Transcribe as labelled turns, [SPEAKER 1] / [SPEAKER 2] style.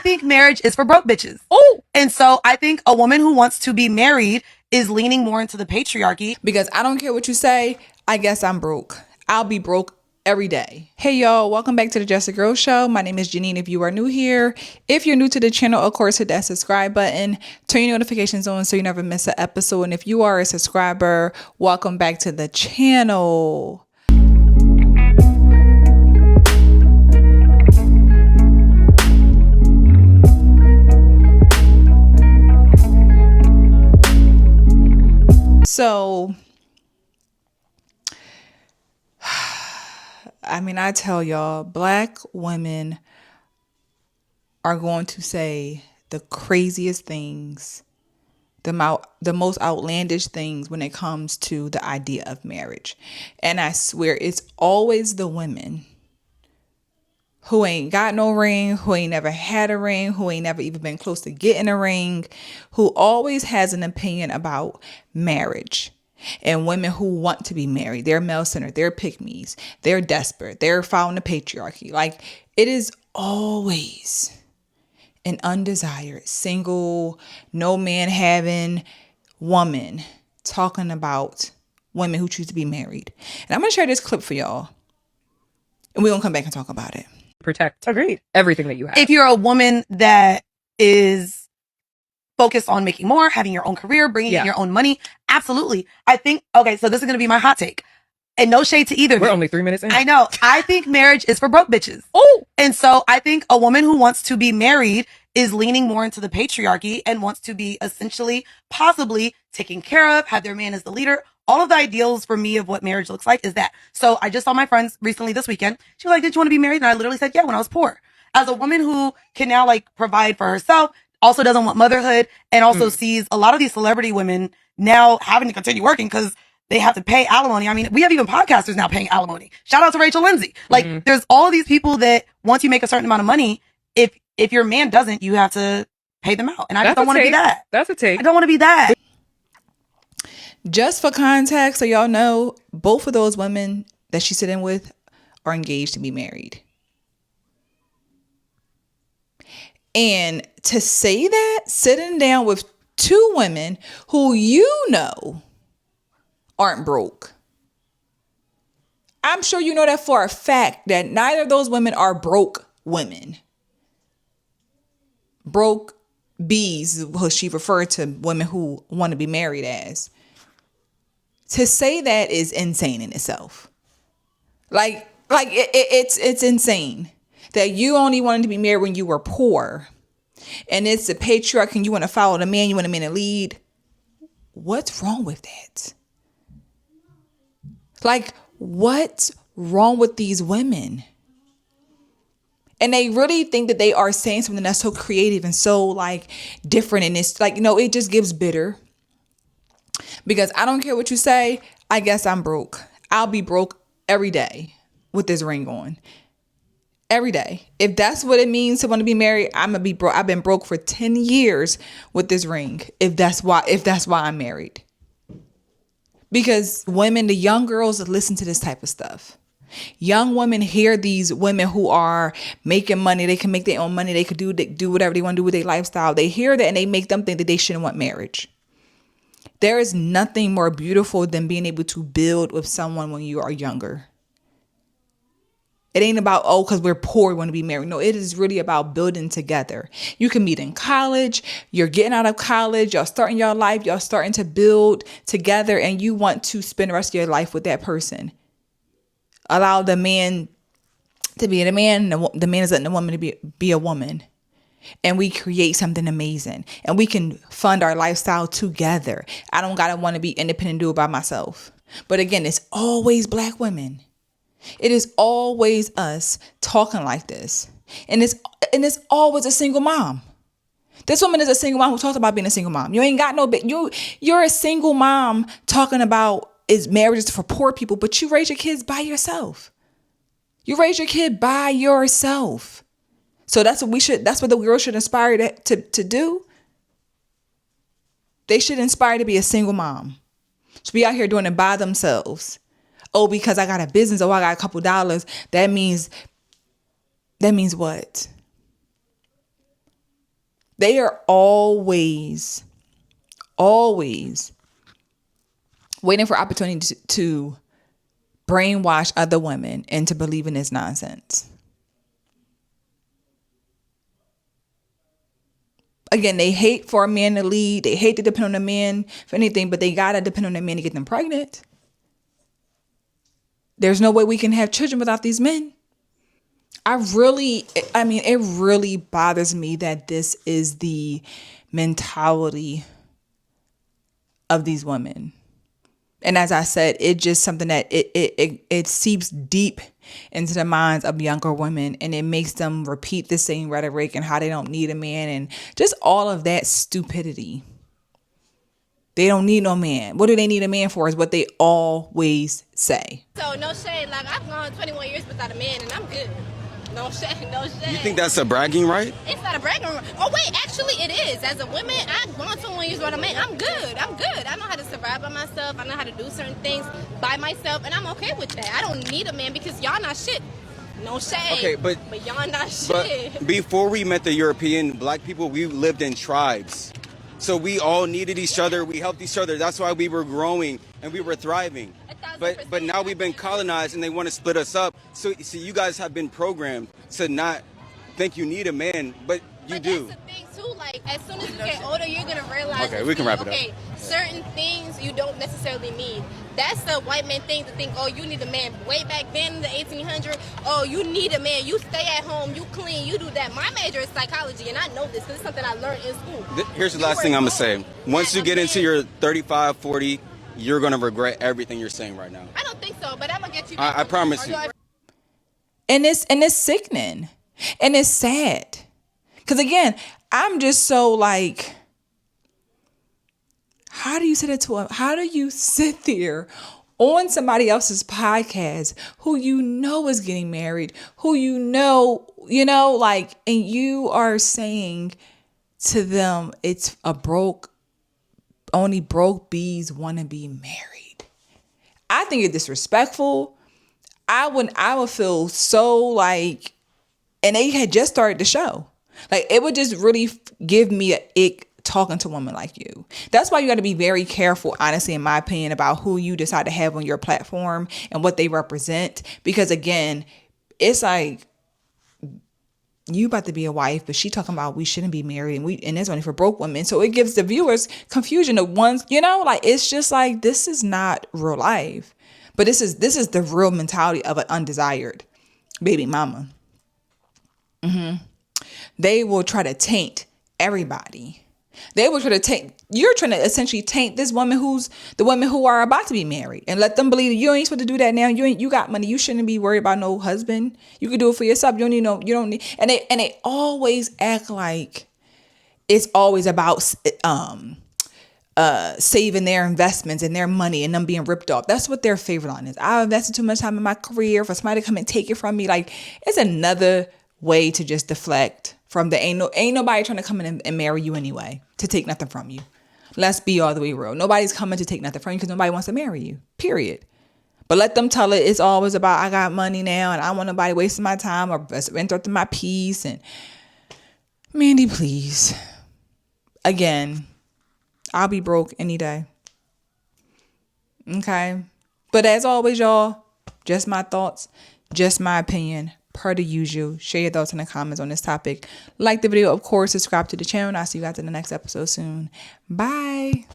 [SPEAKER 1] think marriage is for broke bitches.
[SPEAKER 2] Oh,
[SPEAKER 1] and so I think a woman who wants to be married is leaning more into the patriarchy.
[SPEAKER 2] Because I don't care what you say, I guess I'm broke. I'll be broke every day. Hey y'all, welcome back to the Just a Girl Show. My name is Janine if you are new here. If you're new to the channel, of course, hit that subscribe button, turn your notifications on so you never miss an episode. And if you are a subscriber, welcome back to the channel. So, I mean, I tell y'all, black women are going to say the craziest things, the most outlandish things when it comes to the idea of marriage. And I swear it's always the women who ain't got no ring, who ain't never had a ring, who ain't never even been close to getting a ring, who always has an opinion about marriage. And women who want to be married, they're male-centered, they're pick-me's, they're desperate, they're following the patriarchy. Like, it is always an undesired, single, no man having woman talking about women who choose to be married. And I'm going to share this clip for y'all, and we're going to come back and talk about it.
[SPEAKER 3] Protect
[SPEAKER 1] Agreed.
[SPEAKER 3] everything that you have.
[SPEAKER 1] If you're a woman that is focused on making more, having your own career, bringing in your own money, absolutely. I think, okay, so this is going to be my hot take. And no shade to either.
[SPEAKER 3] We're only 3 minutes in.
[SPEAKER 1] I know. I think marriage is for broke bitches.
[SPEAKER 3] Oh,
[SPEAKER 1] and so I think a woman who wants to be married is leaning more into the patriarchy and wants to be essentially, possibly taken care of, have their man as the leader. All of the ideals for me of what marriage looks like is that. So I just saw my friends recently this weekend. She was like, did you want to be married? And I literally said, yeah, when I was poor. As a woman who can now like provide for herself, also doesn't want motherhood, and also sees a lot of these celebrity women now having to continue working because they have to pay alimony. I mean, we have even podcasters now paying alimony. Shout out to Rachel Lindsay. Like, there's all of these people that once you make a certain amount of money, if your man doesn't, you have to pay them out. And I just don't want to be that.
[SPEAKER 3] That's a take.
[SPEAKER 1] I don't want to be that.
[SPEAKER 2] Just for context, so y'all know, both of those women that she's sitting with are engaged to be married. And to say that, sitting down with two women who you know aren't broke. I'm sure you know that for a fact that neither of those women are broke women. Broke bees is what she referred to women who want to be married as. To say that is insane in itself. It's insane that you only wanted to be married when you were poor. And it's the patriarch and you want to follow the man, you want a man to lead. What's wrong with that? Like, what's wrong with these women? And they really think that they are saying something that's so creative and so like different. And it's like, it just gives bitter. Because I don't care what you say, I guess I'm broke. I'll be broke every day with this ring on. Every day. If that's what it means to want to be married, I'm gonna be broke. I've been broke for 10 years with this ring. If that's why I'm married. Because women, the young girls that listen to this type of stuff. Young women hear these women who are making money. They can make their own money. They could do whatever they want to do with their lifestyle. They hear that and they make them think that they shouldn't want marriage. There is nothing more beautiful than being able to build with someone when you are younger. It ain't about, because we're poor, we want to be married. No, it is really about building together. You can meet in college. You're getting out of college. Y'all starting your life. Y'all starting to build together and you want to spend the rest of your life with that person. Allow the man to be the man. The man is letting the woman to be a woman. And we create something amazing. And we can fund our lifestyle together. I don't got to want to be independent and do it by myself. But again, it's always black women. It is always us talking like this. And it's always a single mom. This woman is a single mom who talks about being a single mom. You ain't got no you're a single mom talking about marriage is for poor people, but you raise your kids by yourself. You raise your kid by yourself. So that's what the girls should aspire to do. They should inspire to be a single mom. To be out here doing it by themselves. Oh, because I got a business, I got a couple dollars. That means what? They are always waiting for opportunity to brainwash other women into believing this nonsense. Again, they hate for a man to lead. They hate to depend on a man for anything, but they gotta depend on a man to get them pregnant. There's no way we can have children without these men. It really bothers me that this is the mentality of these women. And as I said, it's just something that it seeps deep into the minds of younger women, and it makes them repeat the same rhetoric and how they don't need a man and just all of that stupidity. They don't need no man. What do they need a man for is what they always say.
[SPEAKER 3] So no shade, like I've gone 21 years without a man and I'm good. No shade, no shade.
[SPEAKER 4] You think that's a bragging right?
[SPEAKER 3] It's not a bragging right. Oh wait, actually it is. As a woman, I've gone 21 years without a man. I'm good. I know how to survive by myself. I know how to do certain things by myself, and I'm okay with that. I don't need a man because y'all not shit. No shade.
[SPEAKER 4] Okay, but
[SPEAKER 3] y'all not shit.
[SPEAKER 4] But before we met the European black people, we lived in tribes. So we all needed each other. We helped each other. That's why we were growing and we were thriving. But now we've been colonized and they want to split us up. So you guys have been programmed to not think you need a man, but you do.
[SPEAKER 3] That's the thing too. Like as soon as you get older, you're gonna realize.
[SPEAKER 4] Okay, we can wrap it up.
[SPEAKER 3] Okay, certain things you don't necessarily need. That's the white man thing to think. Oh, you need a man. Way back then in the 1800s. Oh, you need a man. You stay at home. You clean. You do that. My major is psychology, and I know this because it's something I learned in school.
[SPEAKER 4] Here's the last thing I'm gonna say. Once you get into your 35, 40. You're going to regret everything you're saying right now.
[SPEAKER 3] I don't think so, but I'm going to get you.
[SPEAKER 4] I promise you.
[SPEAKER 2] And it's sickening. And it's sad. Because again, I'm just so like, how do you sit there on somebody else's podcast who you know is getting married, who you know, like, and you are saying to them, it's only broke bees want to be married. I think it's disrespectful. I would feel so like, and they had just started the show. Like it would just really give me a ick talking to women like you. That's why you got to be very careful, honestly, in my opinion, about who you decide to have on your platform and what they represent. Because again, it's like, you about to be a wife, but she talking about we shouldn't be married and it's only for broke women. So it gives the viewers confusion of ones, like it's just like, this is not real life, but this is the real mentality of an undesired baby mama. They will try to taint everybody. They will try to taint. You're trying to essentially taint this woman the women who are about to be married and let them believe you ain't supposed to do that now. You got money. You shouldn't be worried about no husband. You can do it for yourself. You don't need, and they always act like it's always about, saving their investments and their money and them being ripped off. That's what their favorite line is. I invested too much time in my career for somebody to come and take it from me. Like it's another way to just deflect from the ain't nobody trying to come in and marry you anyway to take nothing from you. Let's be all the way real. Nobody's coming to take nothing from you because nobody wants to marry you, period. But let them tell it it's always about I got money now and I don't want nobody wasting my time or interrupting my peace. And Mandy, please. Again, I'll be broke any day. Okay. But as always, y'all, just my thoughts, just my opinion. Per the usual, share your thoughts in the comments on this topic. Like the video, of course, subscribe to the channel. I'll see you guys in the next episode soon. Bye.